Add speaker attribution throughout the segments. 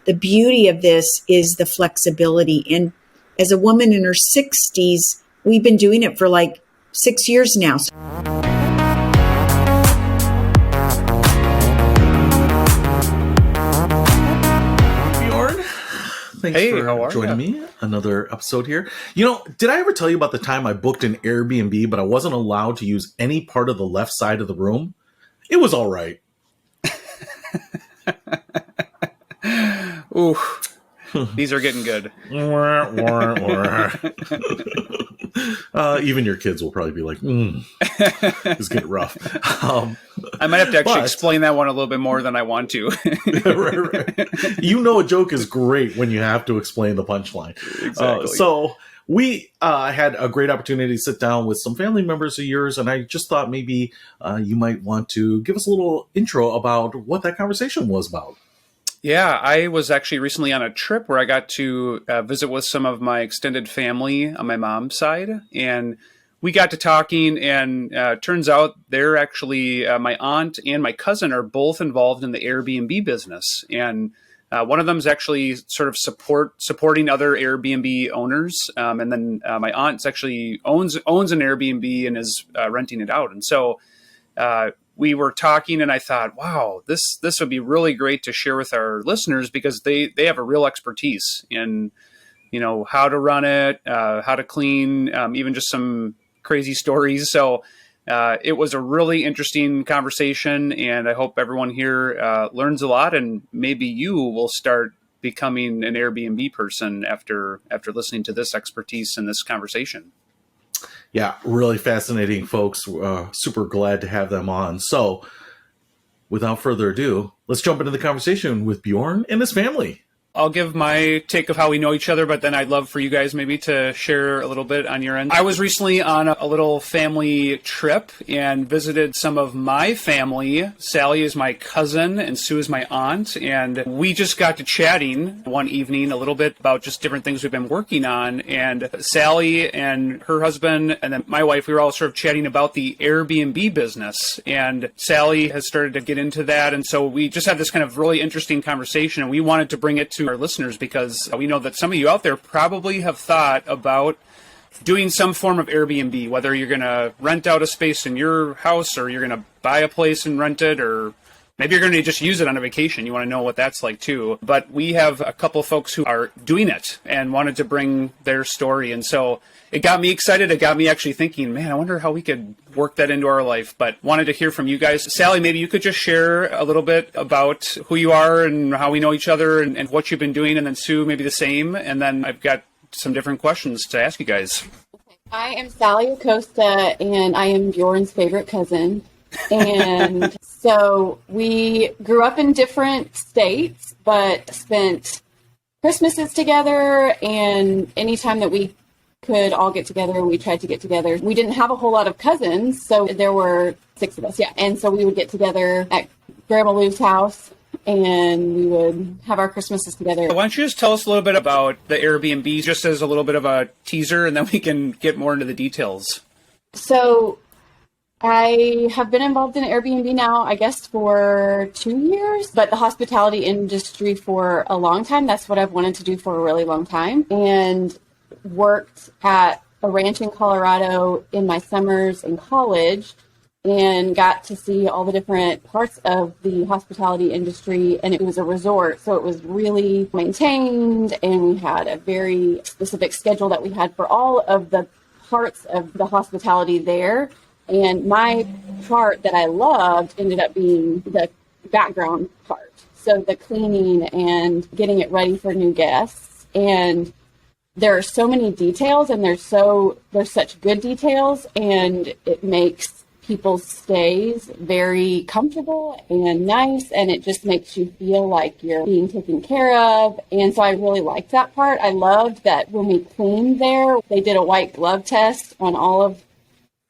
Speaker 1: the beauty of this is the flexibility. And as a woman in her 60s, we've been doing it for like 6 years now.
Speaker 2: Bjorn, thanks for joining me. Another episode here. Did I ever tell you about the time I booked an Airbnb, but I wasn't allowed to use any part of the left side of the room? It was all right.
Speaker 3: Ooh, these are getting good.
Speaker 2: Even your kids will probably be like, it's getting rough.
Speaker 3: I might have to actually explain that one a little bit more than I want to.
Speaker 2: Right. A joke is great when you have to explain the punchline.
Speaker 3: Exactly.
Speaker 2: So we had a great opportunity to sit down with some family members of yours, and I just thought maybe you might want to give us a little intro about what that conversation was about.
Speaker 3: Yeah, I was actually recently on a trip where I got to visit with some of my extended family on my mom's side, and we got to talking, and turns out they're actually, my aunt and my cousin are both involved in the Airbnb business, and one of them is actually sort of supporting other Airbnb owners, and then my aunt actually owns an Airbnb and is renting it out, and so we were talking, and I thought, wow, this would be really great to share with our listeners because they have a real expertise in, how to run it, how to clean, even just some crazy stories. So it was a really interesting conversation, and I hope everyone here learns a lot, and maybe you will start becoming an Airbnb person after listening to this expertise in this conversation.
Speaker 2: Yeah, really fascinating folks. Super glad to have them on. So without further ado, let's jump into the conversation with Bjorn and his family.
Speaker 3: I'll give my take of how we know each other, but then I'd love for you guys maybe to share a little bit on your end. I was recently on a little family trip and visited some of my family. Sally is my cousin and Sue is my aunt. And we just got to chatting one evening a little bit about just different things we've been working on. And Sally and her husband and then my wife, we were all sort of chatting about the Airbnb business. And Sally has started to get into that. And so we just had this kind of really interesting conversation, and we wanted to bring it to our listeners because we know that some of you out there probably have thought about doing some form of Airbnb, whether you're going to rent out a space in your house or you're going to buy a place and rent it, or maybe you're going to just use it on a vacation. You want to know what that's like too. But we have a couple folks who are doing it and wanted to bring their story. And so it got me excited. It got me actually thinking, man, I wonder how we could work that into our life. But wanted to hear from you guys. Sally, maybe you could just share a little bit about who you are and how we know each other and what you've been doing. And then Sue, maybe the same. And then I've got some different questions to ask you guys.
Speaker 4: I am Sally Acosta, and I am Bjorn's favorite cousin. And so we grew up in different states, but spent Christmases together, and anytime that we could all get together, we tried to get together. We didn't have a whole lot of cousins, so there were 6 of us, yeah. And so we would get together at Grandma Lou's house, and we would have our Christmases together.
Speaker 3: Why don't you just tell us a little bit about the Airbnb, just as a little bit of a teaser, and then we can get more into the details.
Speaker 4: So I have been involved in Airbnb now, I guess, for 2 years, but the hospitality industry for a long time. That's what I've wanted to do for a really long time. And worked at a ranch in Colorado in my summers in college and got to see all the different parts of the hospitality industry. And it was a resort, so it was really maintained, and we had a very specific schedule that we had for all of the parts of the hospitality there. And my part that I loved ended up being the background part. So the cleaning and getting it ready for new guests. And there are so many details, and there's such good details, and it makes people's stays very comfortable and nice, and it just makes you feel like you're being taken care of. And so I really liked that part. I loved that when we cleaned there, they did a white glove test on all of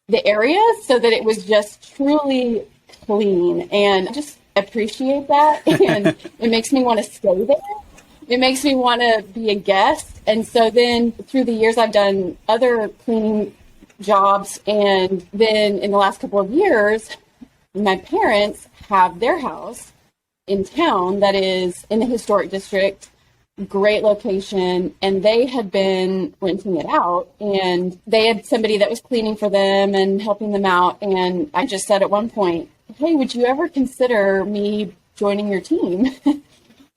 Speaker 4: the areas so that it was just truly clean, and I just appreciate that. And it makes me want to stay there. It makes me want to be a guest. And so then through the years, I've done other cleaning jobs. And then in the last couple of years, my parents have their house in town that is in the historic district, great location, and they had been renting it out, and they had somebody that was cleaning for them and helping them out. And I just said at one point, hey, would you ever consider me joining your team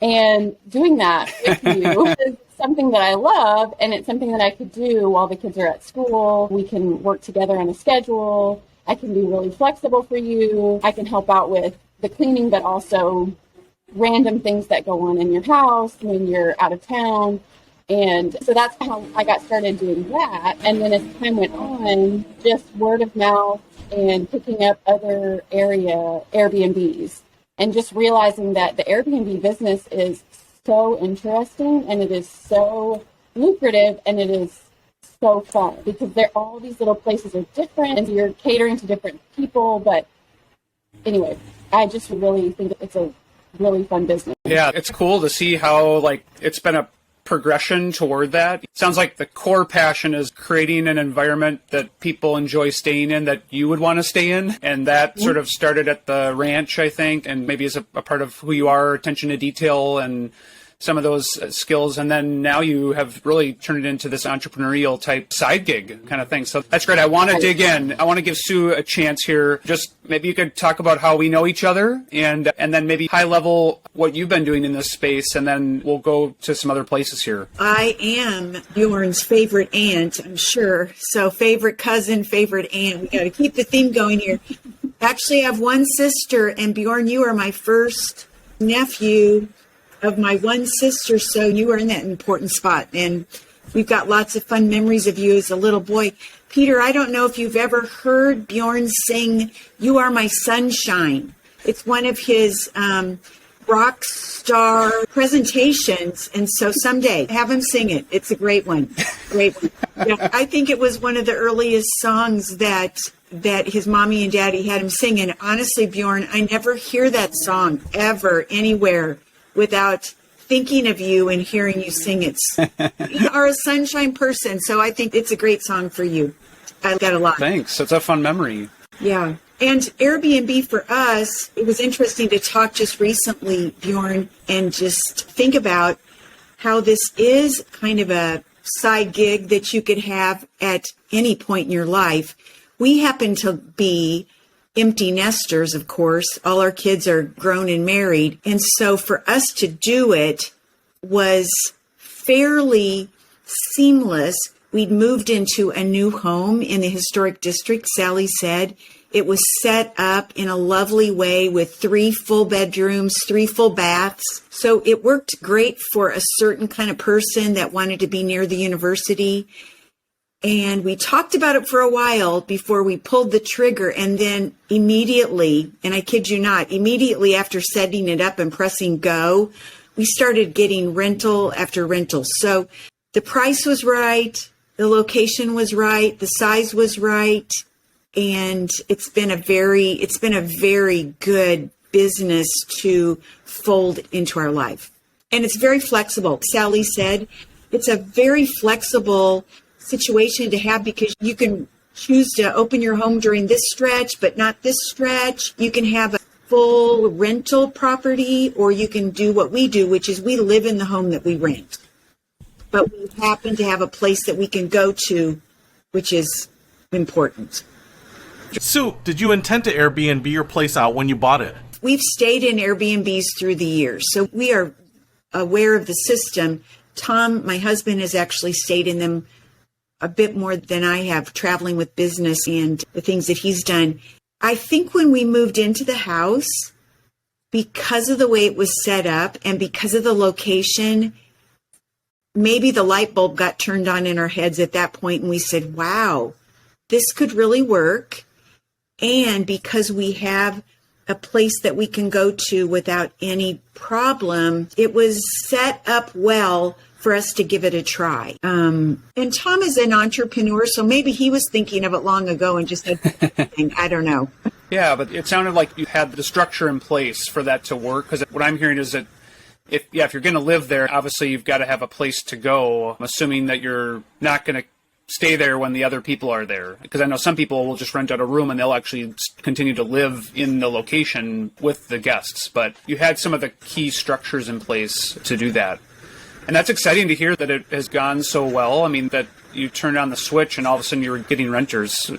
Speaker 4: and doing that with you? It's something that I love, and it's something that I could do while the kids are at school. We can work together on a schedule. I can be really flexible for you. I can help out with the cleaning, but also random things that go on in your house when you're out of town. And so that's how I got started doing that. And then as time went on, just word of mouth and picking up other area Airbnbs and just realizing that the Airbnb business is so interesting and it is so lucrative and it is so fun because all these little places are different and you're catering to different people. But anyway, I just really think it's a really fun business.
Speaker 3: Yeah, it's cool to see how it's been a progression toward that. It sounds like the core passion is creating an environment that people enjoy staying in, that you would want to stay in. And that sort of started at the ranch, I think, and maybe is a part of who you are, attention to detail and some of those skills. And then now you have really turned it into this entrepreneurial type side gig kind of thing. So that's great. I want to dig in. I want to give Sue a chance here. Just maybe you could talk about how we know each other and then maybe high level what you've been doing in this space. And then we'll go to some other places here.
Speaker 1: I am Bjorn's favorite aunt, I'm sure. So favorite cousin, favorite aunt. We got to keep the theme going here. Actually, I have one sister, and Bjorn, you are my first nephew of my one sister, so you are in that important spot. And we've got lots of fun memories of you as a little boy. Peter, I don't know if you've ever heard Bjorn sing You Are My Sunshine. It's one of his rock star presentations. And so someday, have him sing it. It's a great one. Great one. Yeah, I think it was one of the earliest songs that his mommy and daddy had him sing. And honestly, Bjorn, I never hear that song ever anywhere without thinking of you and hearing you sing it. You are a sunshine person, so I think it's a great song for you. I got a lot.
Speaker 3: Thanks. It's a fun memory.
Speaker 1: Yeah. And Airbnb for us, it was interesting to talk just recently, Bjorn, and just think about how this is kind of a side gig that you could have at any point in your life. We happen to be empty nesters, of course. All our kids are grown and married. And so for us to do it was fairly seamless. We'd moved into a new home in the historic district, Sally said. It was set up in a lovely way with 3 full bedrooms, 3 full baths. So it worked great for a certain kind of person that wanted to be near the university. And we talked about it for a while before we pulled the trigger. And then immediately, and I kid you not, immediately after setting it up and pressing go, we started getting rental after rental. So the price was right. The location was right. The size was right. And it's been a very good business to fold into our life. And it's very flexible. Sally said it's a very flexible situation to have because you can choose to open your home during this stretch, but not this stretch. You can have a full rental property, or you can do what we do, which is we live in the home that we rent. But we happen to have a place that we can go to, which is important.
Speaker 2: Sue, did you intend to Airbnb your place out when you bought it?
Speaker 1: We've stayed in Airbnbs through the years, so we are aware of the system. Tom, my husband, has actually stayed in them a bit more than I have, traveling with business and the things that he's done. I think when we moved into the house, because of the way it was set up and because of the location, maybe the light bulb got turned on in our heads at that point, and we said, wow, this could really work. And because we have a place that we can go to without any problem, it was set up well for us to give it a try. And Tom is an entrepreneur, so maybe he was thinking of it long ago and just said, I don't know.
Speaker 3: Yeah, but it sounded like you had the structure in place for that to work. Because what I'm hearing is that if you're going to live there, obviously you've got to have a place to go. I'm assuming that you're not going to stay there when the other people are there? Because I know some people will just rent out a room and they'll actually continue to live in the location with the guests. But you had some of the key structures in place to do that. And that's exciting to hear that it has gone so well. I mean, that you turned on the switch and all of a sudden you were getting renters.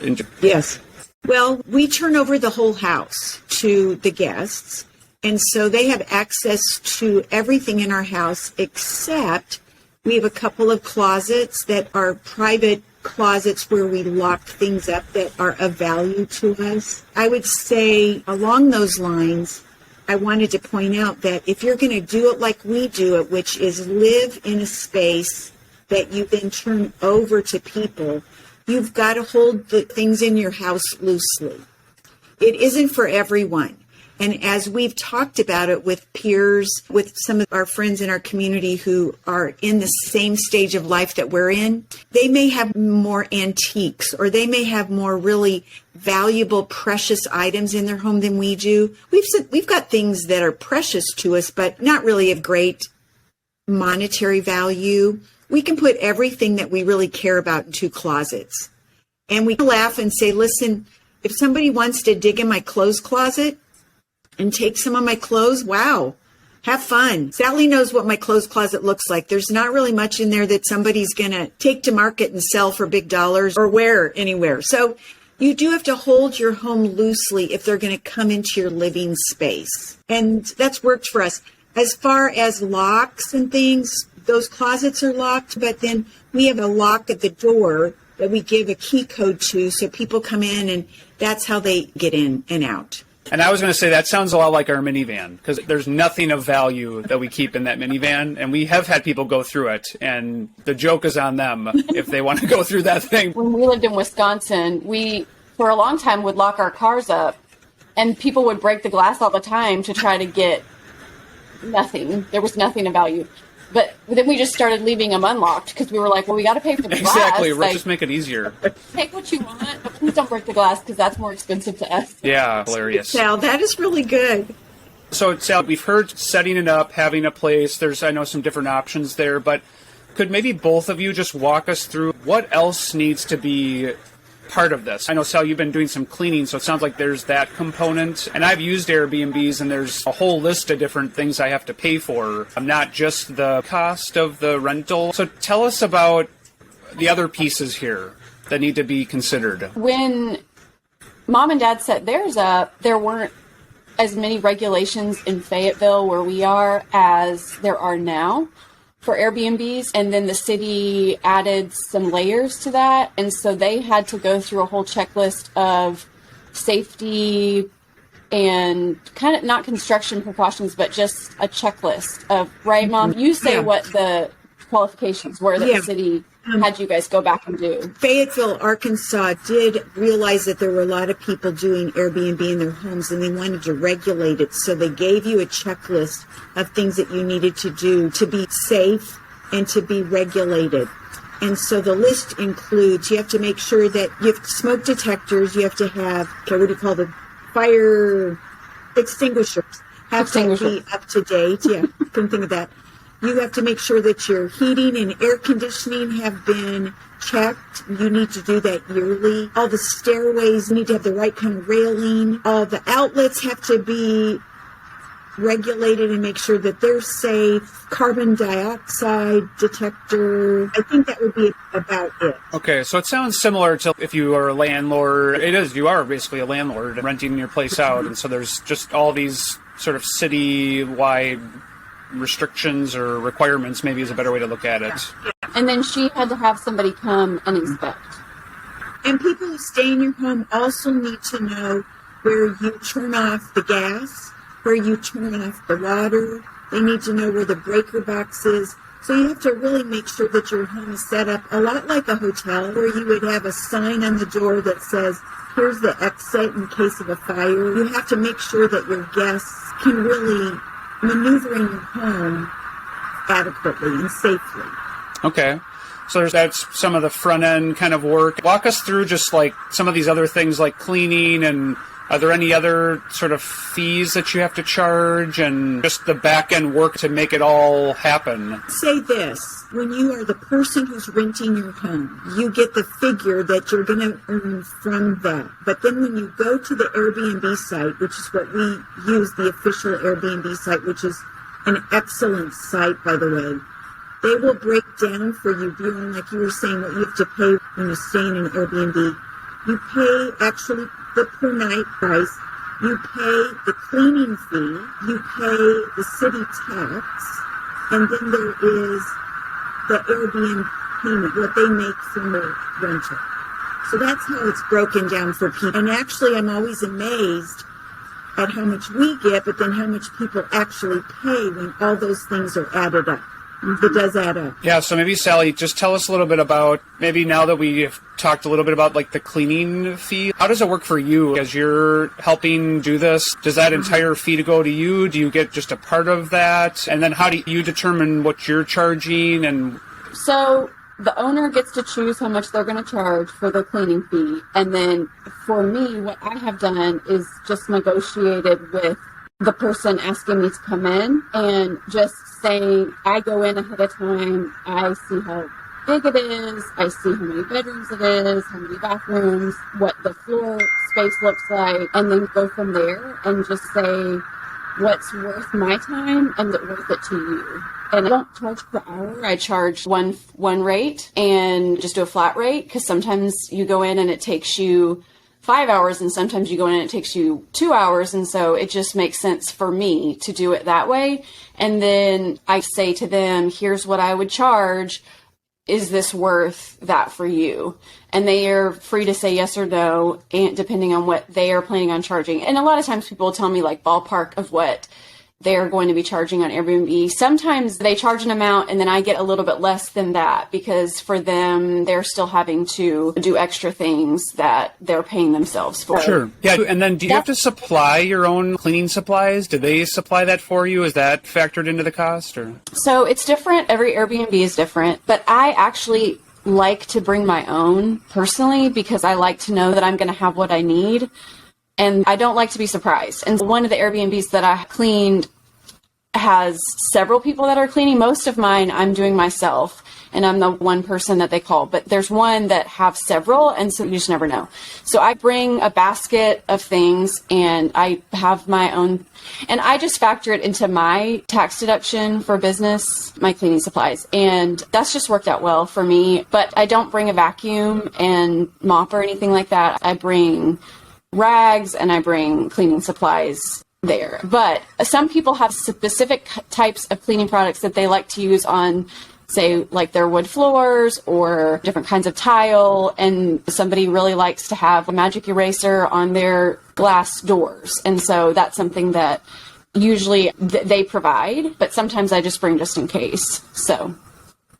Speaker 1: Yes. Well, we turn over the whole house to the guests. And so they have access to everything in our house, except we have a couple of closets that are private closets where we lock things up that are of value to us. I would say along those lines, I wanted to point out that if you're going to do it like we do it, which is live in a space that you then turn over to people, you've got to hold the things in your house loosely. It isn't for everyone. And as we've talked about it with peers, with some of our friends in our community who are in the same stage of life that we're in, they may have more antiques or they may have more really valuable, precious items in their home than we do. We've got things that are precious to us, but not really of great monetary value. We can put everything that we really care about in 2 closets. And we laugh and say, listen, if somebody wants to dig in my clothes closet and take some of my clothes, wow, have fun. Sally knows what my clothes closet looks like. There's not really much in there that somebody's going to take to market and sell for big dollars or wear anywhere. So you do have to hold your home loosely if they're going to come into your living space. And that's worked for us. As far as locks and things, those closets are locked, but then we have a lock at the door that we give a key code to so people come in and that's how they get in and out.
Speaker 3: And I was going to say that sounds a lot like our minivan, because there's nothing of value that we keep in that minivan. And we have had people go through it, and the joke is on them if they want to go through that thing.
Speaker 4: When we lived in Wisconsin, we, for a long time, would lock our cars up, and people would break the glass all the time to try to get nothing. There was nothing of value. But then we just started leaving them unlocked because we were like, well, we got to pay for the glass.
Speaker 3: Exactly. Let's just make it easier.
Speaker 4: Take what you want, but please don't break the glass because that's more expensive to us.
Speaker 3: Yeah, hilarious.
Speaker 1: Sal, that is really good.
Speaker 3: So, Sal, we've heard setting it up, having a place. There's, I know, some different options there, but could maybe both of you just walk us through what else needs to be part of this? I know, Sal, you've been doing some cleaning, so it sounds like there's that component. And I've used Airbnbs, and there's a whole list of different things I have to pay for, not just the cost of the rental. So tell us about the other pieces here that need to be considered.
Speaker 4: When Mom and Dad set theirs up, there weren't as many regulations in Fayetteville where we are as there are now for Airbnbs, and then the city added some layers to that, and so they had to go through a whole checklist of safety and kind of not construction precautions, but just a checklist of, right, Mom? You say what the qualifications were that the city had you guys go back and do.
Speaker 1: Fayetteville, Arkansas did realize that there were a lot of people doing Airbnb in their homes and they wanted to regulate it. So they gave you a checklist of things that you needed to do to be safe and to be regulated. And so the list includes, you have to make sure that you have smoke detectors, you have to have, what do you call them? Fire extinguishers. Have to be up to date. Yeah, couldn't think of that. You have to make sure that your heating and air conditioning have been checked. You need to do that yearly. All the stairways need to have the right kind of railing. All the outlets have to be regulated and make sure that they're safe. Carbon dioxide detector. I think that would be about it.
Speaker 3: Okay, so it sounds similar to if you are a landlord. It is, you are basically a landlord renting your place out. And so there's just all these sort of city-wide restrictions or requirements, maybe is a better way to look at it.
Speaker 4: And then she had to have somebody come and inspect.
Speaker 1: And people who stay in your home also need to know where you turn off the gas, where you turn off the water. They need to know where the breaker box is. So you have to really make sure that your home is set up a lot like a hotel, where you would have a sign on the door that says, here's the exit in case of a fire. You have to make sure that your guests can really maneuver in your home adequately and safely.
Speaker 3: Okay. So that's some of the front end kind of work. Walk us through just like some of these other things like cleaning and Are there any other sort of fees that you have to charge and just the back end work to make it all happen?
Speaker 1: Say this, when you are the person who's renting your home, you get the figure that you're going to earn from that. But then when you go to the Airbnb site, which is what we use, the official Airbnb site, which is an excellent site, by the way, they will break down for you, Bjorn, like you were saying, what you have to pay when you stay in an Airbnb. You pay actually the per night price, you pay the cleaning fee, you pay the city tax, and then there is the Airbnb payment, what they make from the rental. So that's how it's broken down for people. And actually, I'm always amazed at how much we get, but then how much people actually pay when all those things are added up. It does add up.
Speaker 3: Yeah, so maybe, Sally, just tell us a little bit about, maybe now that we've talked a little bit about like the cleaning fee, how does it work for you as you're helping do this? Does that entire fee to go to you? Do you get just a part of that? And then how do you determine what you're charging? And
Speaker 4: so the owner gets to choose how much they're going to charge for the cleaning fee. And then for me, what I have done is just negotiated with the person asking me to come in and just saying, I go in ahead of time, I see how big it is, I see how many bedrooms it is, how many bathrooms, what the floor space looks like, and then go from there and just say what's worth my time and worth it to you. And I don't charge per hour. I charge one rate and just do a flat rate, because sometimes you go in and it takes you 5 hours, and sometimes you go in and it takes you 2 hours. And so it just makes sense for me to do it that way. And then I say to them, here's what I would charge. Is this worth that for you? And they are free to say yes or no, and depending on what they are planning on charging. And a lot of times people will tell me like ballpark of what they're going to be charging on Airbnb. Sometimes they charge an amount and then I get a little bit less than that, because for them, they're still having to do extra things that they're paying themselves for.
Speaker 3: Sure. Yeah. And then do you have to supply your own cleaning supplies? Do they supply that for you? Is that factored into the cost? Or?
Speaker 4: So it's different. Every Airbnb is different, but I actually like to bring my own personally, because I like to know that I'm going to have what I need. And I don't like to be surprised. And one of the Airbnbs that I cleaned has several people that are cleaning. Most of mine I'm doing myself, and I'm the one person that they call. But there's one that have several, and so you just never know. So I bring a basket of things, and I have my own, and I just factor it into my tax deduction for business, my cleaning supplies. And that's just worked out well for me. But I don't bring a vacuum and mop or anything like that. I bring rags and I bring cleaning supplies there. But some people have specific types of cleaning products that they like to use on, say, like their wood floors or different kinds of tile. And somebody really likes to have a magic eraser on their glass doors. And so that's something that usually they provide, but sometimes I just bring just in case. So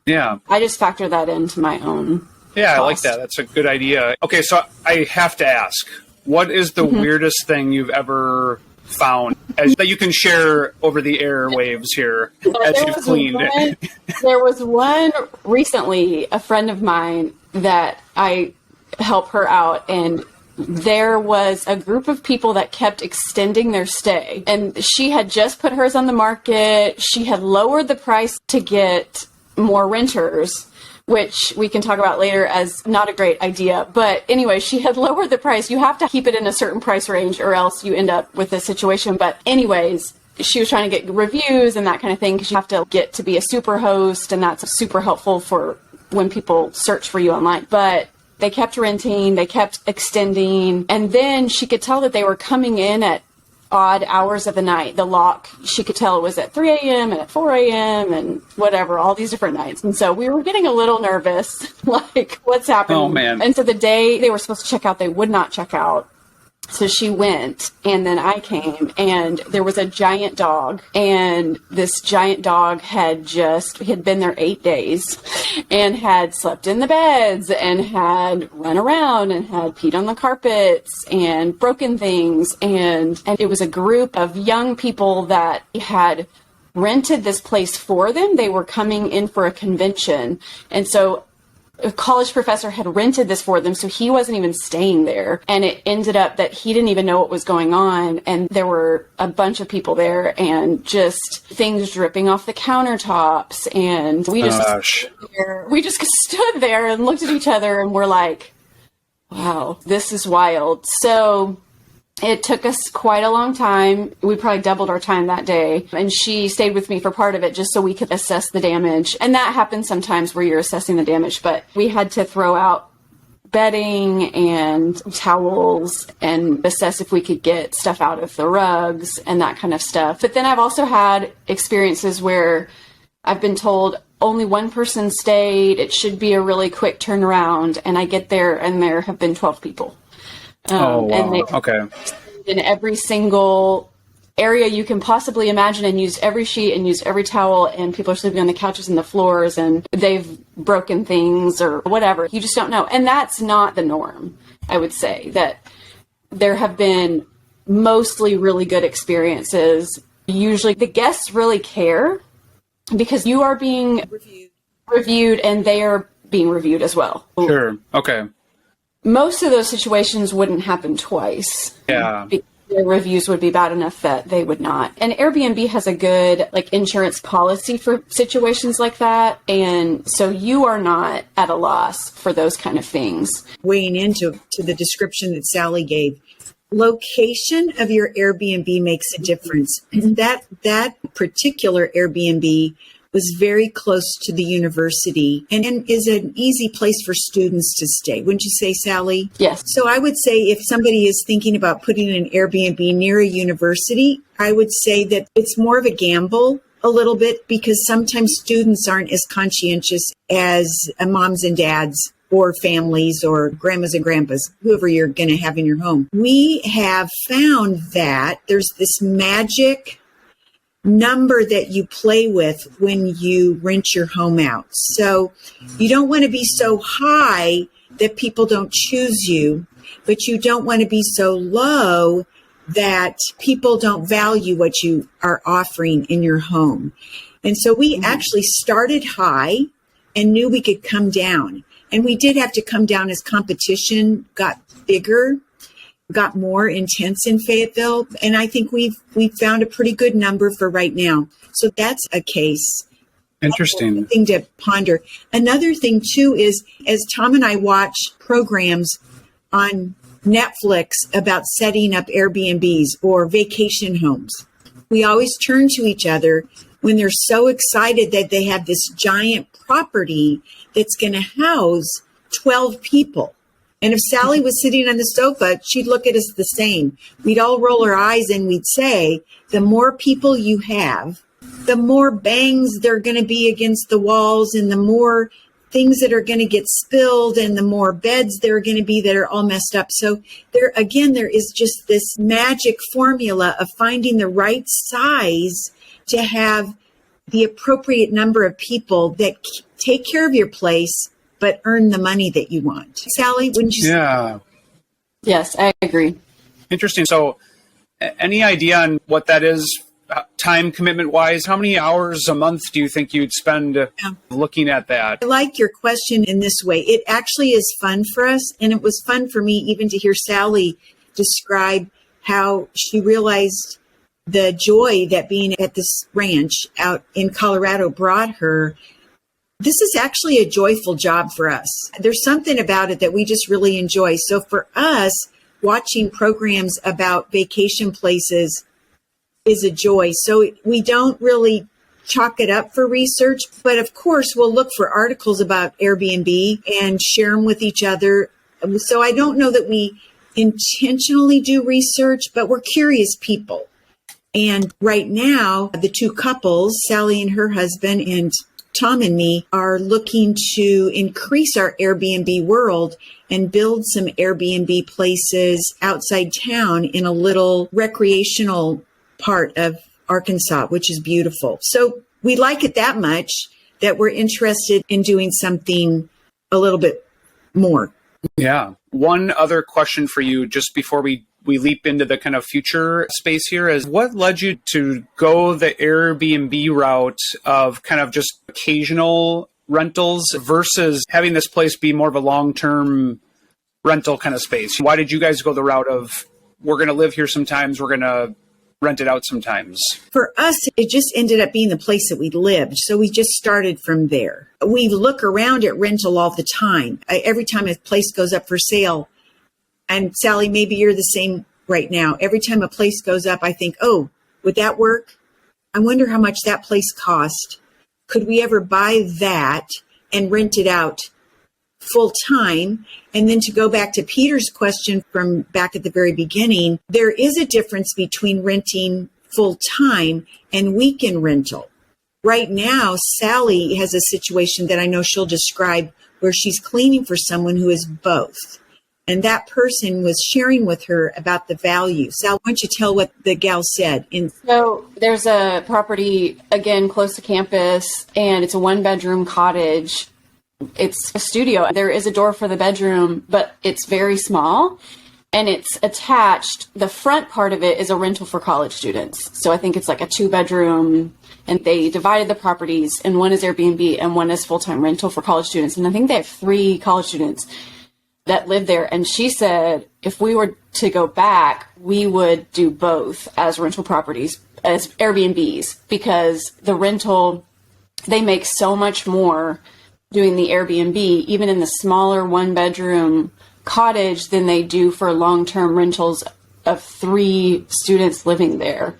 Speaker 3: yeah,
Speaker 4: I just factor that into my own
Speaker 3: Yeah,
Speaker 4: cost.
Speaker 3: I like that. That's a good idea. Okay, so I have to ask, what is the weirdest thing you've ever found that you can share over the airwaves here as you've cleaned?
Speaker 4: There was one recently, a friend of mine that I help her out, and there was a group of people that kept extending their stay. And she had just put hers on the market. She had lowered the price to get more renters, which we can talk about later as not a great idea. But anyway, she had lowered the price. You have to keep it in a certain price range or else you end up with this situation. But anyways, she was trying to get reviews and that kind of thing, because you have to get to be a super host, and that's super helpful for when people search for you online. But they kept renting, they kept extending, and then she could tell that they were coming in at odd hours of the night. The lock, she could tell it was at 3 a.m. and at 4 a.m. and whatever, all these different nights. And so we were getting a little nervous, like, what's happening?
Speaker 3: Oh, man.
Speaker 4: And so the day they were supposed to check out, they would not check out. So she went, and then I came, and there was a giant dog, and this giant dog had been there 8 days and had slept in the beds and had run around and had peed on the carpets and broken things. And it was a group of young people that had rented this place for them. They were coming in for a convention. And so a college professor had rented this for them, so he wasn't even staying there. And it ended up that he didn't even know what was going on. And there were a bunch of people there and just things dripping off the countertops. And we just stood there and looked at each other and were like, wow, this is wild. So it took us quite a long time. We probably doubled our time that day. And she stayed with me for part of it just so we could assess the damage. And that happens sometimes where you're assessing the damage. But we had to throw out bedding and towels and assess if we could get stuff out of the rugs and that kind of stuff. But then I've also had experiences where I've been told only one person stayed. It should be a really quick turnaround. And I get there and there have been 12 people.
Speaker 3: Wow.
Speaker 4: And they
Speaker 3: Okay.
Speaker 4: in every single area you can possibly imagine and used every sheet and used every towel, and people are sleeping on the couches and the floors and they've broken things or whatever. You just don't know. And that's not the norm. I would say that there have been mostly really good experiences. Usually the guests really care because you are being reviewed and they are being reviewed as well.
Speaker 3: Sure. Okay.
Speaker 4: Most of those situations wouldn't happen twice.
Speaker 3: Yeah.
Speaker 4: Because their reviews would be bad enough that they would not. And Airbnb has a good insurance policy for situations like that. And so you are not at a loss for those kind of things.
Speaker 1: Weighing into the description that Sally gave, location of your Airbnb makes a difference. That particular Airbnb was very close to the university and is an easy place for students to stay. Wouldn't you say, Sally?
Speaker 4: Yes.
Speaker 1: So I would say if somebody is thinking about putting an Airbnb near a university, I would say that it's more of a gamble a little bit because sometimes students aren't as conscientious as moms and dads or families or grandmas and grandpas, whoever you're going to have in your home. We have found that there's this magic number that you play with when you rent your home out. So you don't want to be so high that people don't choose you, but you don't want to be so low that people don't value what you are offering in your home. And so we actually started high and knew we could come down. And we did have to come down as competition got bigger, got more intense in Fayetteville. And I think we've found a pretty good number for right now. So that's a case.
Speaker 3: Interesting.
Speaker 1: That's a thing to ponder. Another thing too is as Tom and I watch programs on Netflix about setting up Airbnbs or vacation homes, we always turn to each other when they're so excited that they have this giant property that's going to house 12 people. And if Sally was sitting on the sofa, she'd look at us the same. We'd all roll our eyes and we'd say, the more people you have, the more bangs there are going to be against the walls and the more things that are going to get spilled and the more beds there are going to be that are all messed up. So there is just this magic formula of finding the right size to have the appropriate number of people that take care of your place but earn the money that you want. Sally, wouldn't you say?
Speaker 3: Yeah.
Speaker 4: Yes, I agree.
Speaker 3: Interesting. So any idea on what that is time commitment wise? How many hours a month do you think you'd spend looking at that?
Speaker 1: I like your question in this way. It actually is fun for us. And it was fun for me even to hear Sally describe how she realized the joy that being at this ranch out in Colorado brought her. This is actually a joyful job for us. There's something about it that we just really enjoy. So for us, watching programs about vacation places is a joy. So we don't really chalk it up for research, but of course we'll look for articles about Airbnb and share them with each other. So I don't know that we intentionally do research, but we're curious people. And right now, the two couples, Sally and her husband and Tom and me, are looking to increase our Airbnb world and build some Airbnb places outside town in a little recreational part of Arkansas, which is beautiful. So we like it that much that we're interested in doing something a little bit more.
Speaker 3: Yeah. One other question for you just before we leap into the kind of future space here is what led you to go the Airbnb route of kind of just occasional rentals versus having this place be more of a long-term rental kind of space? Why did you guys go the route of, we're going to live here sometimes, we're going to rent it out sometimes?
Speaker 1: For us, it just ended up being the place that we lived. So we just started from there. We look around at rental all the time. Every time a place goes up for sale, and Sally, maybe you're the same right now. Every time a place goes up, I think, oh, would that work? I wonder how much that place cost. Could we ever buy that and rent it out full time? And then to go back to Peter's question from back at the very beginning, there is a difference between renting full time and weekend rental. Right now, Sally has a situation that I know she'll describe where she's cleaning for someone who is both. And that person was sharing with her about the value. Sal, why don't you tell what the gal said?
Speaker 4: So there's a property, again, close to campus, and it's a 1-bedroom cottage. It's a studio. There is a door for the bedroom, but it's very small, and it's attached. The front part of it is a rental for college students. So I think it's like a 2-bedroom, and they divided the properties, and one is Airbnb and one is full-time rental for college students. And I think they have 3 college students that live there. And she said, if we were to go back, we would do both as rental properties, as Airbnbs, because the rental, they make so much more doing the Airbnb, even in the smaller 1-bedroom cottage, than they do for long-term rentals of 3 students living there,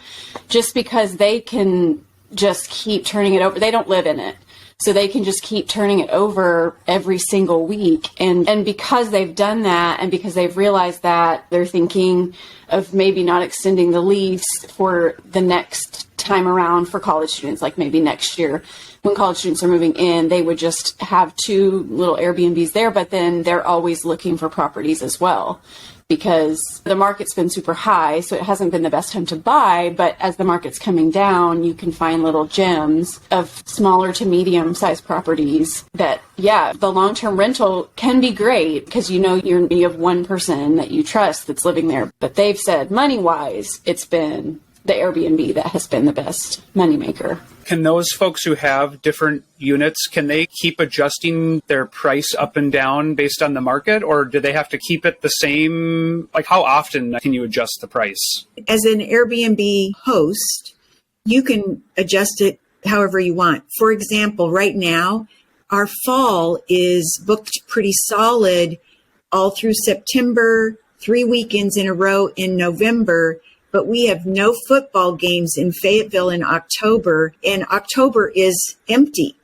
Speaker 4: just because they can just keep turning it over. They don't live in it. So they can just keep turning it over every single week. And because they've done that, and because they've realized that, they're thinking of maybe not extending the lease for the next time around for college students, like maybe next year when college students are moving in, they would just have 2 little Airbnbs there, but then they're always looking for properties as well, because the market's been super high, so it hasn't been the best time to buy. But as the market's coming down, you can find little gems of smaller to medium-sized properties that, yeah, the long-term rental can be great because you have one person that you trust that's living there. But they've said money-wise, it's been the Airbnb that has been the best moneymaker.
Speaker 3: Can those folks who have different units, can they keep adjusting their price up and down based on the market, or do they have to keep it the same? Like, how often can you adjust the price?
Speaker 1: As an Airbnb host, you can adjust it however you want. For example, right now, our fall is booked pretty solid all through September, 3 weekends in a row in November. But we have no football games in Fayetteville in October, and October is empty.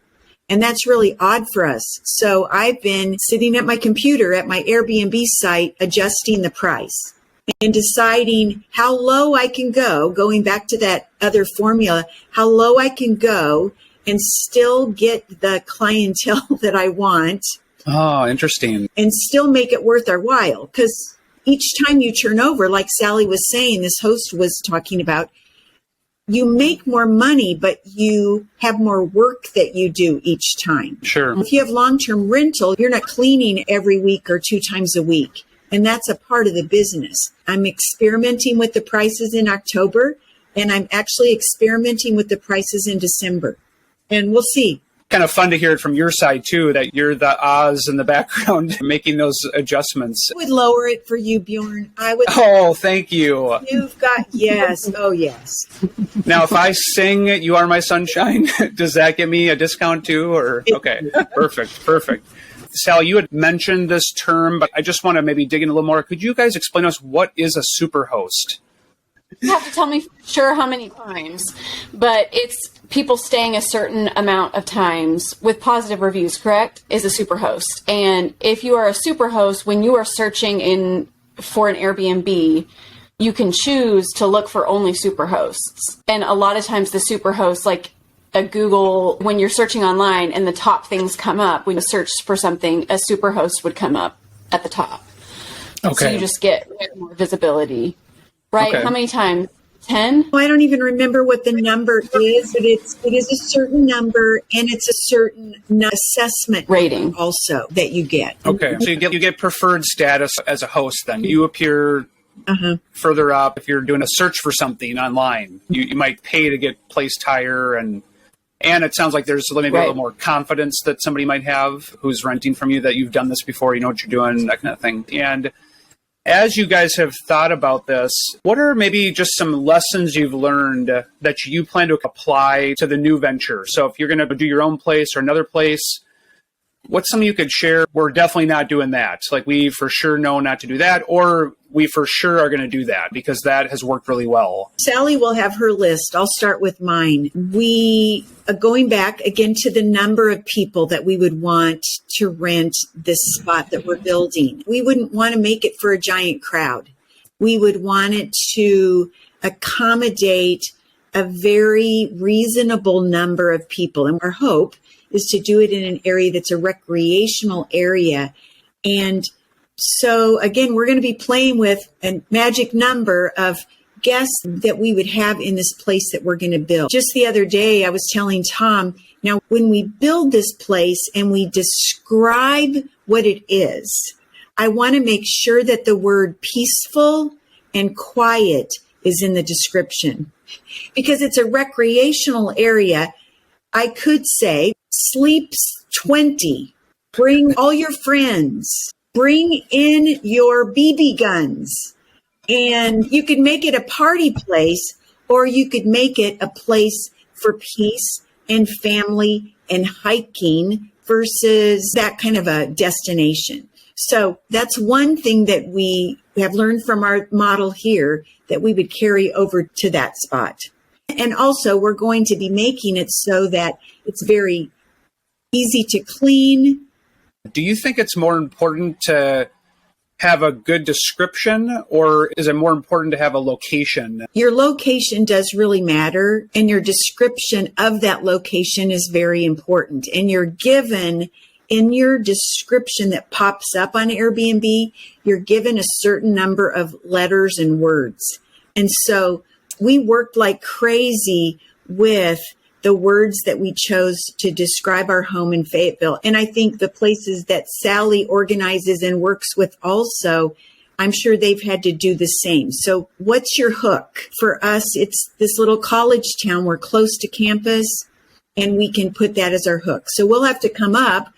Speaker 1: And that's really odd for us. So I've been sitting at my computer at my Airbnb site, adjusting the price and deciding how low I can go, going back to that other formula, how low I can go and still get the clientele that I want.
Speaker 3: Oh, interesting.
Speaker 1: And still make it worth our while. Because each time you turn over, like Sally was saying, this host was talking about, you make more money, but you have more work that you do each time.
Speaker 3: Sure.
Speaker 1: If you have long-term rental, you're not cleaning every week or 2 times a week. And that's a part of the business. I'm experimenting with the prices in October, and I'm actually experimenting with the prices in December. And we'll see.
Speaker 3: Kind of fun to hear it from your side, too, that you're the Oz in the background making those adjustments.
Speaker 1: I would lower it for you, Bjorn. I would.
Speaker 3: Oh, thank you.
Speaker 1: You've got, yes. Oh, yes.
Speaker 3: Now, if I sing You Are My Sunshine, does that give me a discount, too? Or okay, perfect. Sal, you had mentioned this term, but I just want to maybe dig in a little more. Could you guys explain to us what is a superhost?
Speaker 4: You have to tell me for sure how many times, but it's people staying a certain amount of times with positive reviews, correct, is a superhost. And if you are a superhost, when you are searching for an Airbnb, you can choose to look for only superhosts. And a lot of times the superhosts, like a Google, when you're searching online and the top things come up, when you search for something, a superhost would come up at the top. Okay. So you just get more visibility. Right? Okay. How many times? 10?
Speaker 1: I don't even remember what the number is, but it is a certain number, and it's a certain assessment
Speaker 4: rating
Speaker 1: also that you get.
Speaker 3: Okay, so you get preferred status as a host. Then you appear further up if you're doing a search for something online. You might pay to get placed higher, and And it sounds like there's maybe a little more confidence that somebody might have who's renting from you, that you've done this before, you know what you're doing, that kind of thing. And as you guys have thought about this, what are maybe just some lessons you've learned that you plan to apply to the new venture? So if you're going to do your own place or another place, what's something you could share? We're definitely not doing that. Like, we for sure know not to do that, or we for sure are going to do that because that has worked really well.
Speaker 1: Sally will have her list. I'll start with mine. We are going back again to the number of people that we would want to rent this spot that we're building. We wouldn't want to make it for a giant crowd. We would want it to accommodate a very reasonable number of people. And our hope is to do it in an area that's a recreational area. And so, again, we're going to be playing with a magic number of guests that we would have in this place that we're going to build. Just the other day, I was telling Tom, now, when we build this place and we describe what it is, I want to make sure that the word peaceful and quiet is in the description. Because it's a recreational area, I could say, sleeps 20, bring all your friends, bring in your BB guns, and you could make it a party place, or you could make it a place for peace and family and hiking versus that kind of a destination. So that's one thing that we have learned from our model here that we would carry over to that spot. And also, we're going to be making it so that it's very easy to clean.
Speaker 3: Do you think it's more important to have a good description, or is it more important to have a location?
Speaker 1: Your location does really matter, and your description of that location is very important. And you're given in your description that pops up on Airbnb, you're given a certain number of letters and words. And so we worked like crazy with the words that we chose to describe our home in Fayetteville. And I think the places that Sally organizes and works with also, I'm sure they've had to do the same. So what's your hook? For us, it's this little college town. We're close to campus, and we can put that as our hook. So we'll have to come up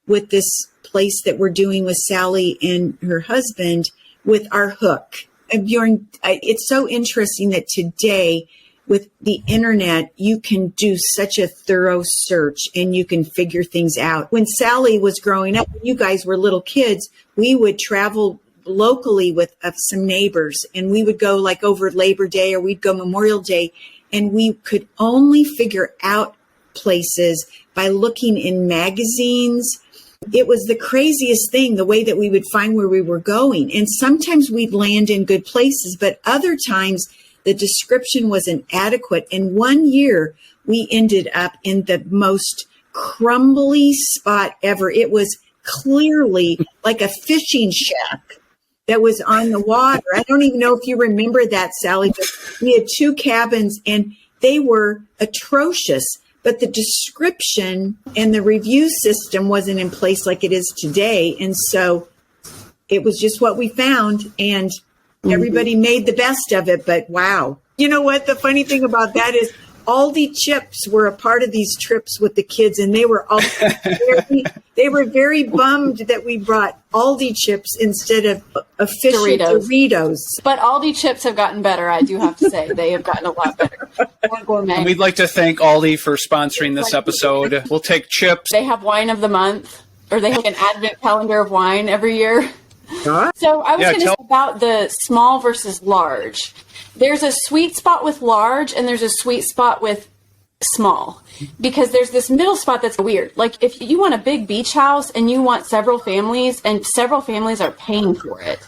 Speaker 1: with this place that we're doing with Sally and her husband with our hook. And Bjorn, it's so interesting that today, with the internet, you can do such a thorough search and you can figure things out. When Sally was growing up, you guys were little kids, we would travel locally with some neighbors, and we would go like over Labor Day, or we'd go Memorial Day, and we could only figure out places by looking in magazines. It was the craziest thing, the way that we would find where we were going. And sometimes we'd land in good places, but other times the description wasn't adequate. And one year we ended up in the most crumbly spot ever. It was clearly like a fishing shack that was on the water. I don't even know if you remember that, Sally, but we had 2 cabins and they were atrocious. But the description and the review system wasn't in place like it is today. And so it was just what we found. And everybody made the best of it, but wow. You know what? The funny thing about that is Aldi chips were a part of these trips with the kids, and they were all very bummed that we brought Aldi chips instead of official Doritos.
Speaker 4: But Aldi chips have gotten better, I do have to say. They have gotten a lot better. More gourmet.
Speaker 3: And we'd like to thank Aldi for sponsoring this episode. We'll take chips.
Speaker 4: They have wine of the month, or they have an advent calendar of wine every year. So I was going to say about the small versus large. There's a sweet spot with large, and there's a sweet spot with small, because there's this middle spot that's weird. Like if you want a big beach house and you want several families, and several families are paying for it,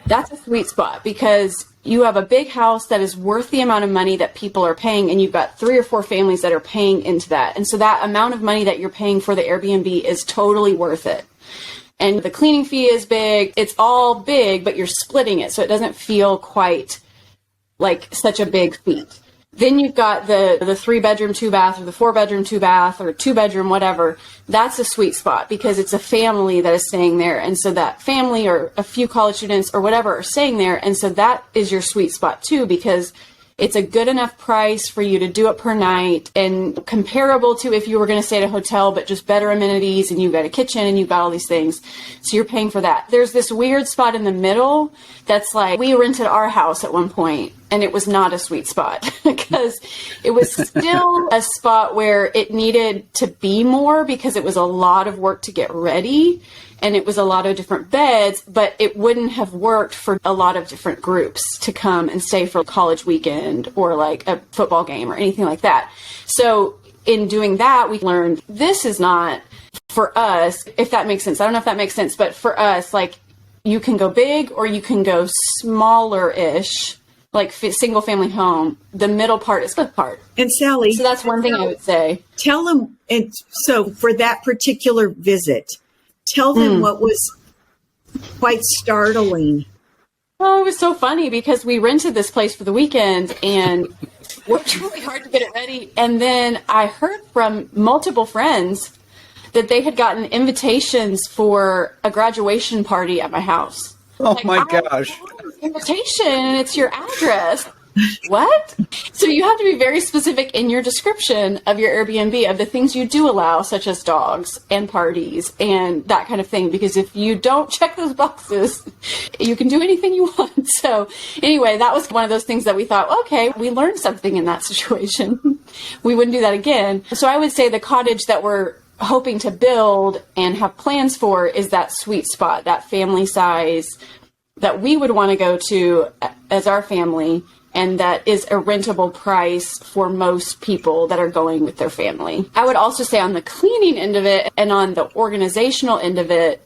Speaker 4: that's a sweet spot, because you have a big house that is worth the amount of money that people are paying, and you've got 3 or 4 families that are paying into that. And so that amount of money that you're paying for the Airbnb is totally worth it. And the cleaning fee is big. It's all big, but you're splitting it, so it doesn't feel quite like such a big feat. Then you've got the 3-bedroom, 2-bath, or the 4-bedroom, 2-bath, or 2-bedroom, whatever. That's a sweet spot because it's a family that is staying there. And so that family, or a few college students or whatever, are staying there. And so that is your sweet spot too, because It's a good enough price for you to do it per night and comparable to if you were going to stay at a hotel, but just better amenities and you've got a kitchen and you've got all these things. So you're paying for that. There's this weird spot in the middle that's like, we rented our house at one point and it was not a sweet spot because it was still a spot where it needed to be more because it was a lot of work to get ready. And it was a lot of different beds, but it wouldn't have worked for a lot of different groups to come and stay for a college weekend or like a football game or anything like that. So in doing that, we learned this is not for us, if that makes sense. I don't know if that makes sense, but for us, like you can go big or you can go smaller-ish, like single family home. The middle part is the part.
Speaker 1: And Sally.
Speaker 4: So that's one thing I would say.
Speaker 1: Tell them, and so for that particular visit, tell them what was quite startling.
Speaker 4: Oh, it was so funny because we rented this place for the weekend and worked really hard to get it ready. And then I heard from multiple friends that they had gotten invitations for a graduation party at my house.
Speaker 3: Oh my gosh.
Speaker 4: Invitation, and it's your address. What? So you have to be very specific in your description of your Airbnb of the things you do allow, such as dogs and parties and that kind of thing. Because if you don't check those boxes, you can do anything you want. So anyway, that was one of those things that we thought, okay, we learned something in that situation. We wouldn't do that again. So I would say the cottage that we're hoping to build and have plans for is that sweet spot, that family size that we would want to go to as our family. And that is a rentable price for most people that are going with their family. I would also say on the cleaning end of it and on the organizational end of it,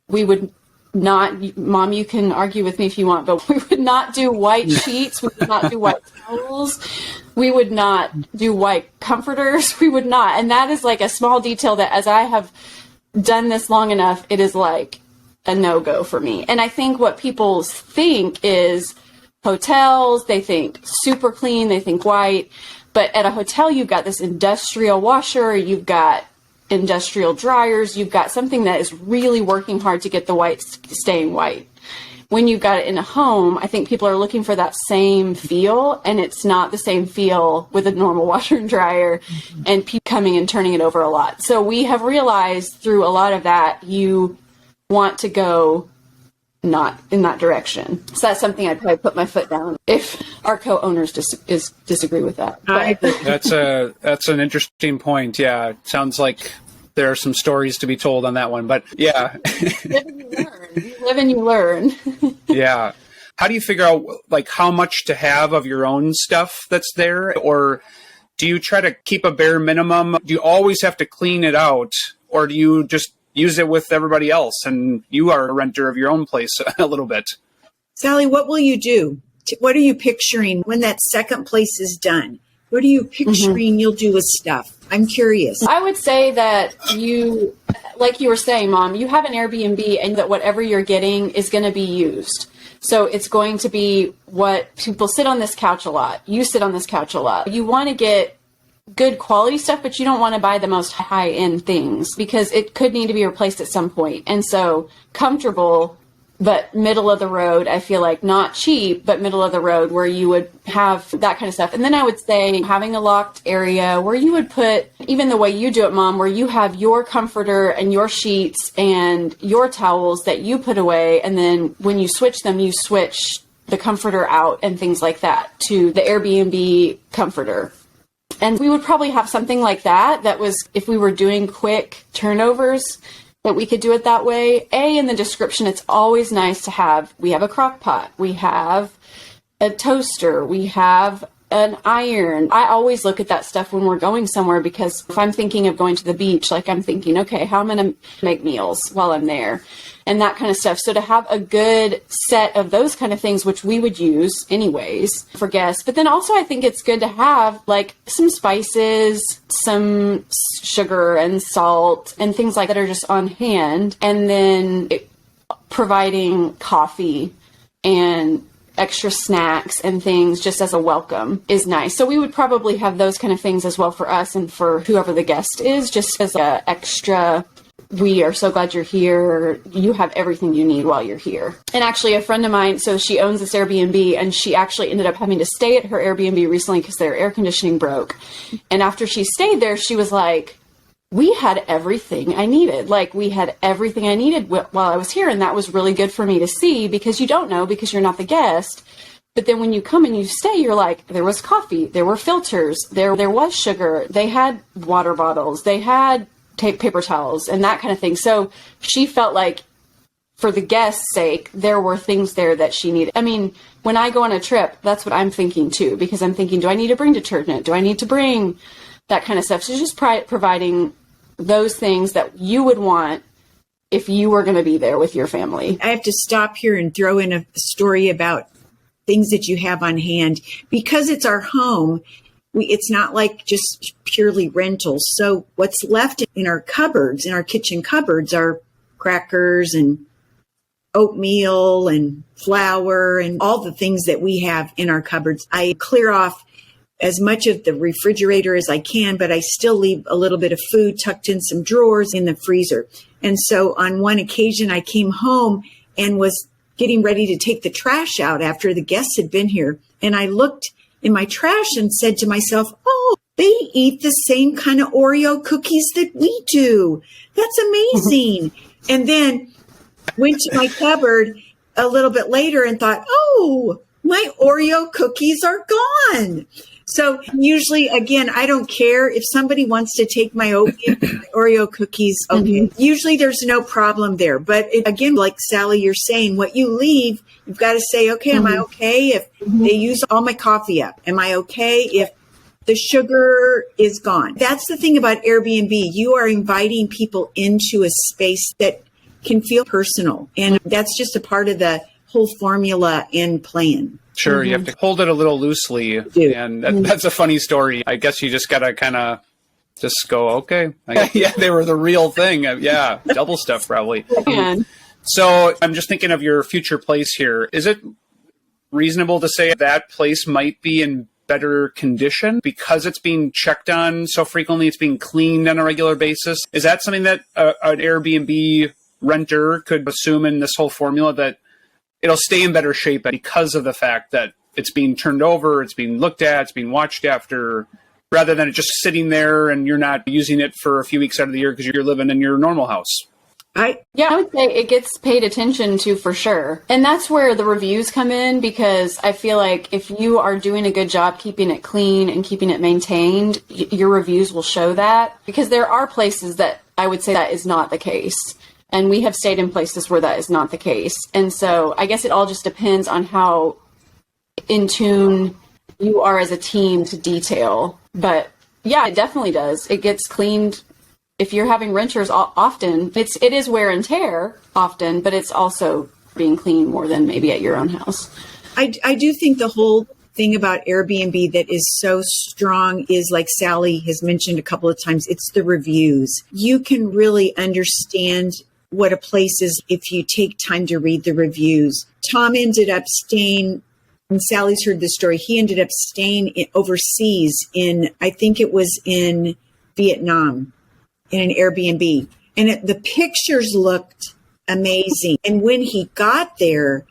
Speaker 4: we would not, Mom, you can argue with me if you want, but we would not do white sheets. We would not do white towels. We would not do white comforters. We would not. And that is like a small detail that as I have done this long enough, it is like a no-go for me. And I think what people think is, hotels, they think super clean, they think white, but at a hotel you've got this industrial washer, you've got industrial dryers, you've got something that is really working hard to get the white staying white. When you've got it in a home, I think people are looking for that same feel, and it's not the same feel with a normal washer and dryer and people coming and turning it over a lot. So we have realized through a lot of that, you want to go not in that direction. So that's something I'd probably put my foot down if our co-owners disagree with that.
Speaker 3: That's an interesting point. Yeah, it sounds like there are some stories to be told on that one. But yeah,
Speaker 4: you live and you learn.
Speaker 3: Yeah. How do you figure out like how much to have of your own stuff that's there, or do you try to keep a bare minimum? Do you always have to clean it out, or do you just use it with everybody else and you are a renter of your own place a little bit?
Speaker 1: Sally, what will you do? What are you picturing when that second place is done? What are you picturing you'll do with stuff? I'm curious.
Speaker 4: I would say that you, like you were saying, Mom, you have an Airbnb and that whatever you're getting is going to be used. So it's going to be what people sit on this couch a lot. You sit on this couch a lot. You want to get good quality stuff, but you don't want to buy the most high-end things because it could need to be replaced at some point. And so comfortable, but middle of the road, I feel like not cheap, but middle of the road where you would have that kind of stuff. And then I would say having a locked area where you would put, even the way you do it, Mom, where you have your comforter and your sheets and your towels that you put away. And then when you switch them, you switch the comforter out and things like that to the Airbnb comforter. And we would probably have something like that. That was, if we were doing quick turnovers, that we could do it that way. In the description, it's always nice to have, we have a crock pot, we have a toaster, we have an iron. I always look at that stuff when we're going somewhere because if I'm thinking of going to the beach, like I'm thinking, okay, how am I going to make meals while I'm there? And that kind of stuff. So to have a good set of those kind of things, which we would use anyways for guests. But then also I think it's good to have like some spices, some sugar and salt and things like that are just on hand. And then providing coffee and extra snacks and things just as a welcome is nice. So we would probably have those kind of things as well for us and for whoever the guest is, just as an extra we are so glad you're here. You have everything you need while you're here. And actually a friend of mine, so she owns this Airbnb, and she actually ended up having to stay at her Airbnb recently because their air conditioning broke. And after she stayed there, she was like, we had everything I needed. Like, we had everything I needed while I was here. And that was really good for me to see, because you don't know, because you're not the guest. But then when you come and you stay, you're like, there was coffee, there were filters, there was sugar, they had water bottles, they had paper towels and that kind of thing. So she felt like, for the guest's sake, there were things there that she needed. I mean, when I go on a trip, that's what I'm thinking too, because I'm thinking, do I need to bring detergent? Do I need to bring that kind of stuff? So just providing those things that you would want if you were going to be there with your family.
Speaker 1: I have to stop here and throw in a story about things that you have on hand. Because it's our home, it's not like just purely rentals. So what's left in our cupboards, in our kitchen cupboards, are crackers and oatmeal and flour and all the things that we have in our cupboards. I clear off as much of the refrigerator as I can, but I still leave a little bit of food tucked in some drawers in the freezer. And so on one occasion, I came home and was getting ready to take the trash out after the guests had been here. And I looked in my trash and said to myself, oh, they eat the same kind of Oreo cookies that we do. That's amazing. And then went to my cupboard a little bit later and thought, oh, my Oreo cookies are gone. So usually, again, I don't care if somebody wants to take my Oreo cookies. Okay. Usually there's no problem there. But again, like Sally, you're saying, what you leave, you've got to say, okay, am I okay if they use all my coffee up? Am I okay if the sugar is gone? That's the thing about Airbnb. You are inviting people into a space that can feel personal. And that's just a part of the whole formula and plan.
Speaker 3: Sure, you have to hold it a little loosely, and that's a funny story. I guess you just got to kind of just go, okay. Yeah, they were the real thing. Yeah, double stuff probably. So I'm just thinking of your future place here. Is it reasonable to say that place might be in better condition because it's being checked on so frequently, it's being cleaned on a regular basis? Is that something that an Airbnb renter could assume in this whole formula, that it'll stay in better shape because of the fact that it's being turned over, it's being looked at, it's being watched after, rather than it just sitting there and you're not using it for a few weeks out of the year because you're living in your normal house?
Speaker 4: I would say it gets paid attention to for sure. And that's where the reviews come in, because I feel like if you are doing a good job keeping it clean and keeping it maintained, your reviews will show that. Because there are places that I would say that is not the case. And we have stayed in places where that is not the case. And so I guess it all just depends on how in tune you are as a team to detail. But yeah, it definitely does. It gets cleaned. If you're having renters often, it is wear and tear often, but it's also being cleaned more than maybe at your own house.
Speaker 1: I do think the whole thing about Airbnb that is so strong is, like Sally has mentioned a couple of times, it's the reviews. You can really understand what a place is if you take time to read the reviews. Tom ended up staying, and Sally's heard this story, he ended up staying overseas in, I think it was in Vietnam, in an Airbnb. And the pictures looked amazing. And when he got there,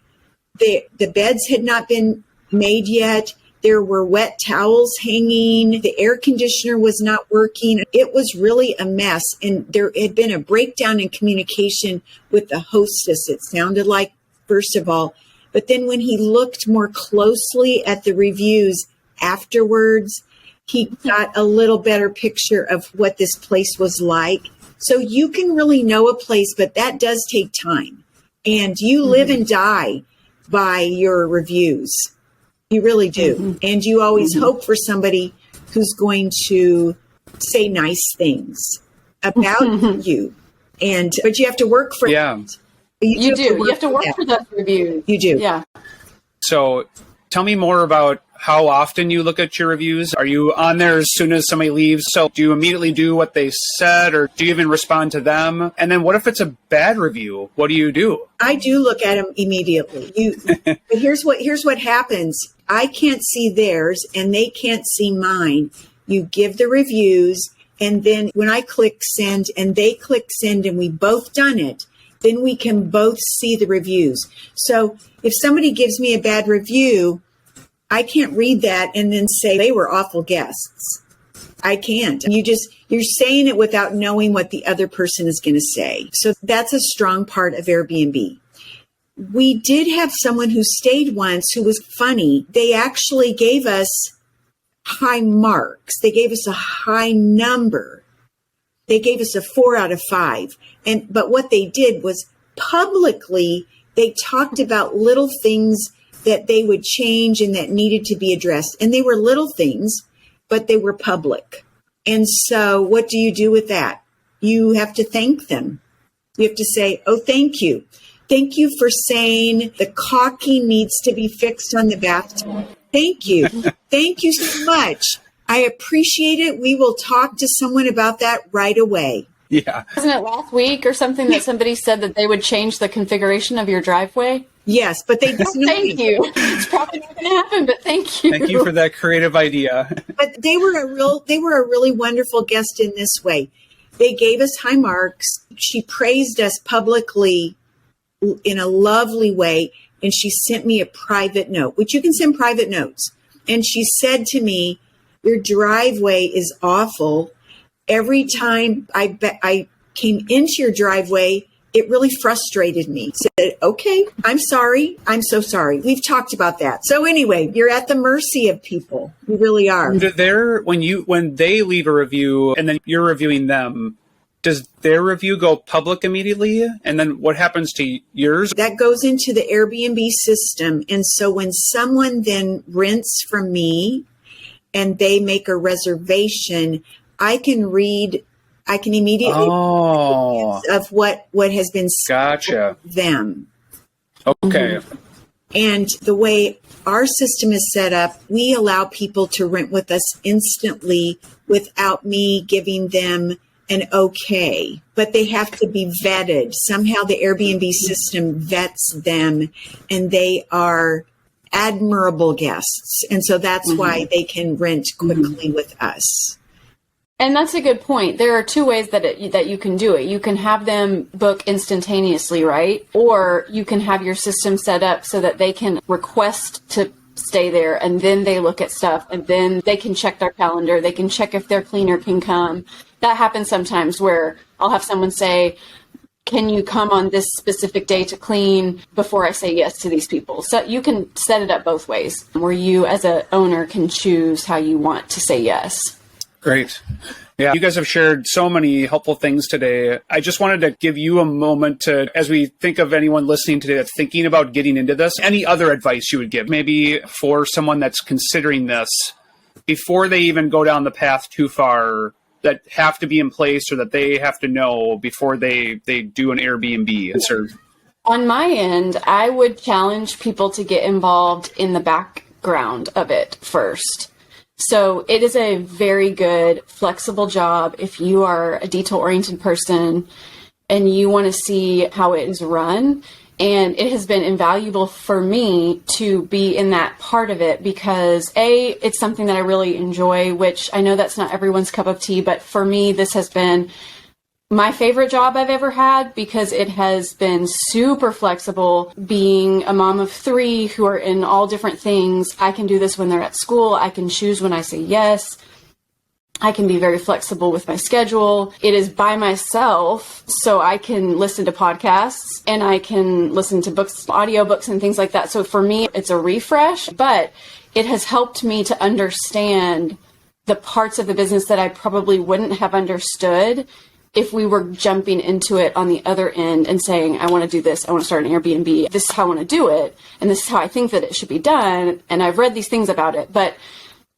Speaker 1: the beds had not been made yet. There were wet towels hanging. The air conditioner was not working. It was really a mess. And there had been a breakdown in communication with the hostess, it sounded like, first of all. But then when he looked more closely at the reviews afterwards, he got a little better picture of what this place was like. So you can really know a place, but that does take time. And you live and die by your reviews. You really do. And you always hope for somebody who's going to say nice things about you. But you have to work for it.
Speaker 4: You do. You have to work for those reviews.
Speaker 1: You do.
Speaker 4: Yeah.
Speaker 3: So tell me more about how often you look at your reviews. Are you on there as soon as somebody leaves? So do you immediately do what they said, or do you even respond to them? And then what if it's a bad review? What do you do?
Speaker 1: I do look at them immediately. But here's what happens. I can't see theirs and they can't see mine. You give the reviews, And then when I click send and they click send and we both done it, then we can both see the reviews. So if somebody gives me a bad review, I can't read that and then say they were awful guests. I can't. You're saying it without knowing what the other person is going to say. So that's a strong part of Airbnb. We did have someone who stayed once who was funny. They actually gave us high marks. They gave us a high number. They gave us a 4 out of 5. But what they did was publicly, they talked about little things that they would change and that needed to be addressed. And they were little things, but they were public. And so what do you do with that? You have to thank them. You have to say, oh, thank you. Thank you for saying the caulking needs to be fixed on the bathtub. Thank you. Thank you so much. I appreciate it. We will talk to someone about that right away.
Speaker 3: Yeah.
Speaker 4: Wasn't it last week or something that somebody said that they would change the configuration of your driveway?
Speaker 1: Yes, but they didn't.
Speaker 4: Thank you. It's probably not going to happen, but thank you.
Speaker 3: Thank you for that creative idea.
Speaker 1: But they were a really wonderful guest in this way. They gave us high marks. She praised us publicly in a lovely way, and she sent me a private note, which you can send private notes. And she said to me, your driveway is awful. Every time I came into your driveway, it really frustrated me. I said, okay, I'm sorry. I'm so sorry. We've talked about that. So anyway, you're at the mercy of people. You really are.
Speaker 3: When they leave a review and then you're reviewing them, does their review go public immediately? And then what happens to yours?
Speaker 1: That goes into the Airbnb system. And so when someone then rents from me and they make a reservation, I can immediately of what has been said to them.
Speaker 3: Okay.
Speaker 1: And the way our system is set up, we allow people to rent with us instantly without me giving them an okay, but they have to be vetted. Somehow the Airbnb system vets them and they are admirable guests. And so that's why they can rent quickly with us.
Speaker 4: And that's a good point. There are two ways that you can do it. You can have them book instantaneously, right? Or you can have your system set up so that they can request to stay there and then they look at stuff and then they can check their calendar. They can check if their cleaner can come. That happens sometimes where I'll have someone say, can you come on this specific day to clean before I say yes to these people? So you can set it up both ways where you as an owner can choose how you want to say yes.
Speaker 3: Great. Yeah, you guys have shared so many helpful things today. I just wanted to give you a moment to, as we think of anyone listening today that's thinking about getting into this, any other advice you would give, maybe for someone that's considering this before they even go down the path too far, that have to be in place or that they have to know before they do an Airbnb.
Speaker 4: On my end, I would challenge people to get involved in the background of it first. So it is a very good, flexible job if you are a detail-oriented person and you want to see how it is run. And it has been invaluable for me to be in that part of it because it's something that I really enjoy, which I know that's not everyone's cup of tea, but for me, this has been my favorite job I've ever had because it has been super flexible. Being a mom of 3 who are in all different things, I can do this when they're at school. I can choose when I say yes. I can be very flexible with my schedule. It is by myself, so I can listen to podcasts and I can listen to books, audiobooks and things like that. So for me, it's a refresh, but it has helped me to understand the parts of the business that I probably wouldn't have understood if we were jumping into it on the other end and saying, I want to do this, I want to start an Airbnb, this is how I want to do it, and this is how I think that it should be done, and I've read these things about it. But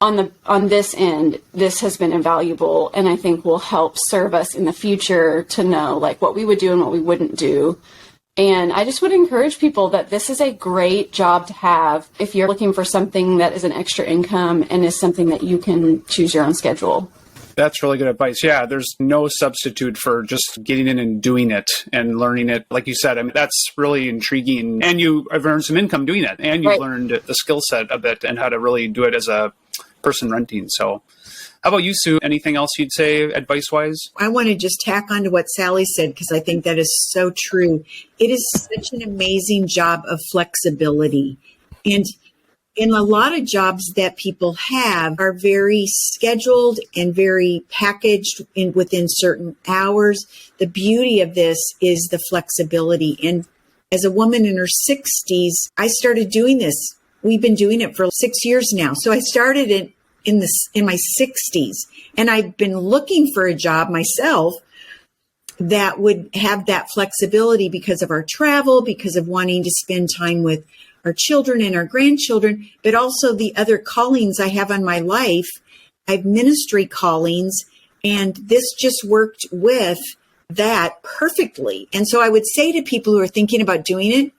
Speaker 4: on this end, this has been invaluable, and I think will help serve us in the future to know like what we would do and what we wouldn't do. And I just would encourage people that this is a great job to have if you're looking for something that is an extra income and is something that you can choose your own schedule.
Speaker 3: That's really good advice. Yeah, there's no substitute for just getting in and doing it and learning it. Like you said, I mean, that's really intriguing. And I've earned some income doing it. And you've learned the skill set a bit and how to really do it as a person renting. So How about you, Sue? Anything else you'd say advice-wise?
Speaker 1: I want to just tack on to what Sally said because I think that is so true. It is such an amazing job of flexibility. And in a lot of jobs that people have are very scheduled and very packaged within certain hours. The beauty of this is the flexibility. And as a woman in her 60s, I started doing this. We've been doing it for 6 years now. So I started it in my 60s, and I've been looking for a job myself that would have that flexibility because of our travel, because of wanting to spend time with our children and our grandchildren, but also the other callings I have on my life. I have ministry callings, and this just worked with that perfectly. And so I would say to people who are thinking about doing it,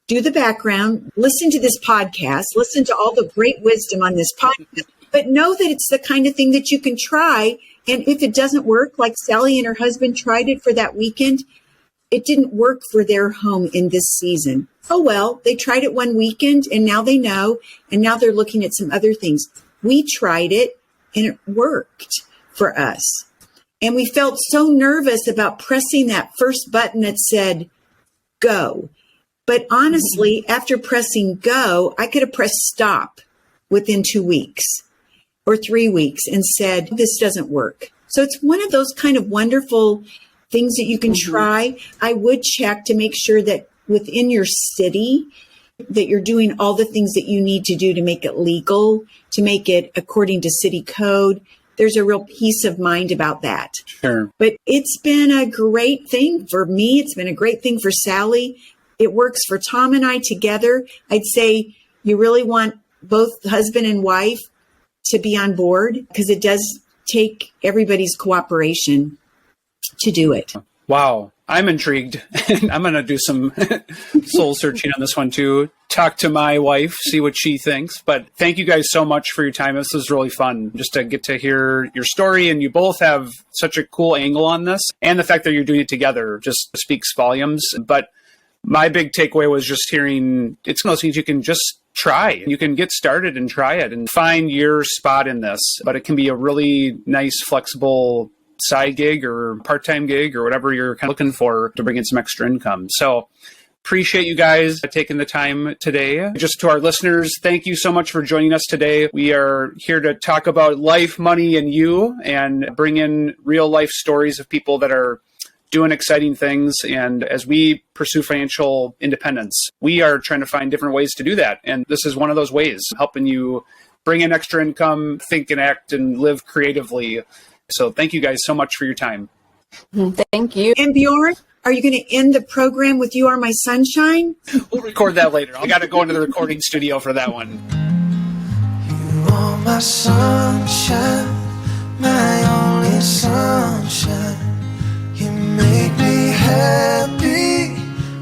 Speaker 1: do the background, listen to this podcast, listen to all the great wisdom on this podcast, but know that it's the kind of thing that you can try. And if it doesn't work, like Sally and her husband tried it for that weekend, it didn't work for their home in this season. Oh, well, they tried it one weekend and now they know. And now they're looking at some other things. We tried it and it worked for us. And we felt so nervous about pressing that first button that said go. But honestly, after pressing go, I could have pressed stop within 2 weeks or 3 weeks and said, this doesn't work. So it's one of those kind of wonderful things that you can try. I would check to make sure that within your city, that you're doing all the things that you need to do to make it legal, to make it according to city code. There's a real peace of mind about that.
Speaker 3: Sure.
Speaker 1: But it's been a great thing for me. It's been a great thing for Sally. It works for Tom and I together. I'd say you really want both husband and wife to be on board because it does take everybody's cooperation to do it.
Speaker 3: Wow. I'm intrigued. I'm going to do some soul searching on this one too. Talk to my wife, see what she thinks. But thank you guys so much for your time. This was really fun just to get to hear your story. And you both have such a cool angle on this. And the fact that you're doing it together just speaks volumes. But my big takeaway was just hearing it's one of those things you can just try. You can get started and try it and find your spot in this. But it can be a really nice, flexible side gig or part-time gig or whatever you're kind of looking for to bring in some extra income. So appreciate you guys taking the time today. Just to our listeners, thank you so much for joining us today. We are here to talk about life, money, and you, and bring in real life stories of people that are doing exciting things. And as we pursue financial independence, we are trying to find different ways to do that. And this is one of those ways, helping you bring in extra income, think and act, and live creatively. So thank you guys so much for your time.
Speaker 4: Thank you.
Speaker 1: And Bjorn, are you going to end the program with You Are My Sunshine?
Speaker 3: We'll record that later. I got to go into the recording studio for that one.
Speaker 5: You are my sunshine, my only sunshine. You make me happy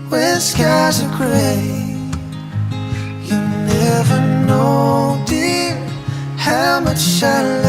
Speaker 5: when skies are gray. You never know, dear, how much I love